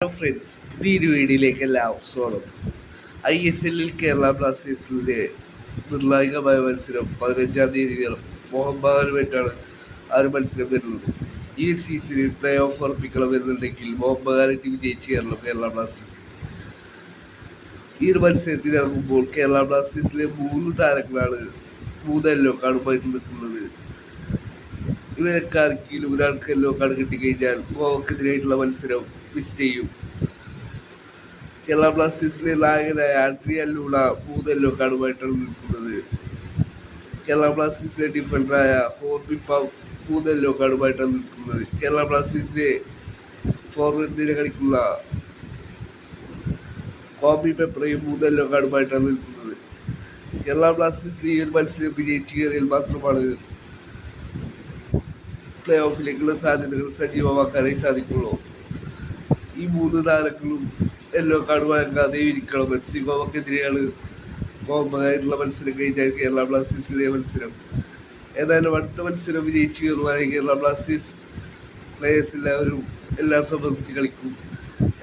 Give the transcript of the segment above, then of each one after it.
Hello friends, പുതിയൊരു വീഡിയോയിലേക്ക് എല്ലാവർക്കും സ്വാഗതം. ISL-ൽ കേരള ബ്ലാസ്റ്റേഴ്സിൻ്റെ നിർണായകമായ മത്സരം 15-ാം തീയതി മോഹൻ ബഗാനുമായിട്ടാണ് ആ ഒരു മത്സരം വരുന്നത്. ഈ സീസണിൽ പ്ലേ ഓഫ് ഉറപ്പിക്കണം എന്നുണ്ടെങ്കിൽ മോഹൻ ബഗാനായിട്ട് വിജയിച്ച് കയറണം കേരള ബ്ലാസ്റ്റേഴ്സ്. ഈ ഒരു മത്സരത്തിൽ ഇറങ്ങുമ്പോൾ കേരള ബ്ലാസ്റ്റേഴ്സിലെ 3 താരങ്ങളാണ് 3 യെല്ലോ കാർഡുമായിട്ട് നിൽക്കുന്നത്. ഇവരൊക്കെ ഒരാൾക്ക് യെല്ലോ കാർഡ് കിട്ടിക്കഴിഞ്ഞാൽ ഗോവക്കെതിരായിട്ടുള്ള മത്സരം മിസ് ചെയ്യും. കേരള ബ്ലാസ്റ്റേഴ്സിലെ നായകനായ ആൻഡ്രിയ ലൂണ 3 യെല്ലോ കാർഡുമായിട്ടാണ് നിൽക്കുന്നത്. കേരള ബ്ലാസ്റ്റേഴ്സിലെ ഡിഫൻഡറായ ഹോർബി പാം 3 യെല്ലോ കാർഡുമായിട്ടാണ് നിൽക്കുന്നത്. കേരള ബ്ലാസ്റ്റേഴ്സിലെ ഫോർവേഡ് നിര കളിക്കുന്ന കോബി പെപ്പറയും 3 യെല്ലോ കാർഡുമായിട്ടാണ് നിൽക്കുന്നത്. കേരള ബ്ലാസ്റ്റേഴ്സിൽ ഈ ഒരു മത്സരം വിജയിച്ചു കയറിയാൽ മാത്രമാണ് പ്ലേ ഓഫിലേക്കുള്ള സാധ്യതകൾ സജീവമാക്കാനായി സാധിക്കുള്ളൂ. ഈ 3 താരങ്ങളും യെല്ലോ കാർഡ് വാങ്ങാതെ ഇരിക്കണം. FC ഗോവക്കെതിരെയാണ് ഗോവമായിട്ടുള്ള മത്സരം കഴിഞ്ഞാൽ കേരള ബ്ലാസ്റ്റേഴ്സിലെ മത്സരം. ഏതായാലും അടുത്ത മത്സരം വിജയിച്ചു കയറുവാനായി കേരള ബ്ലാസ്റ്റേഴ്സ് പ്ലേയേഴ്സ് എല്ലാവരും എല്ലാം സമർപ്പിച്ച് കളിക്കും.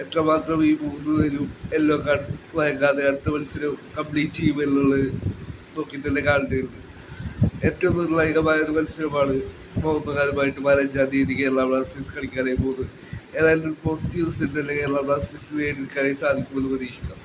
എത്രമാത്രം ഈ 3 പേരും യെല്ലോ കാർഡ് വാങ്ങാതെ അടുത്ത മത്സരം കംപ്ലീറ്റ് ചെയ്യുമെന്നുള്ളത് നോക്കി തന്നെ കാണേണ്ടതുണ്ട്. ഏറ്റവും നിർണായകമായ ഒരു മത്സരമാണ് മോഹൻ ബഗാനുമായിട്ട് 15-ാം തീയതി കേരള ബ്ലാസ്റ്റേഴ്സ് കളിക്കാനായി പോകുന്നത്. ഏതായാലും ഒരു പോസിറ്റീവ് റിസൾട്ട് തന്നെ കേരള ബ്ലാസ്റ്റേഴ്സിന് നേടിയെടുക്കാനായി സാധിക്കുമെന്ന് പ്രതീക്ഷിക്കാം.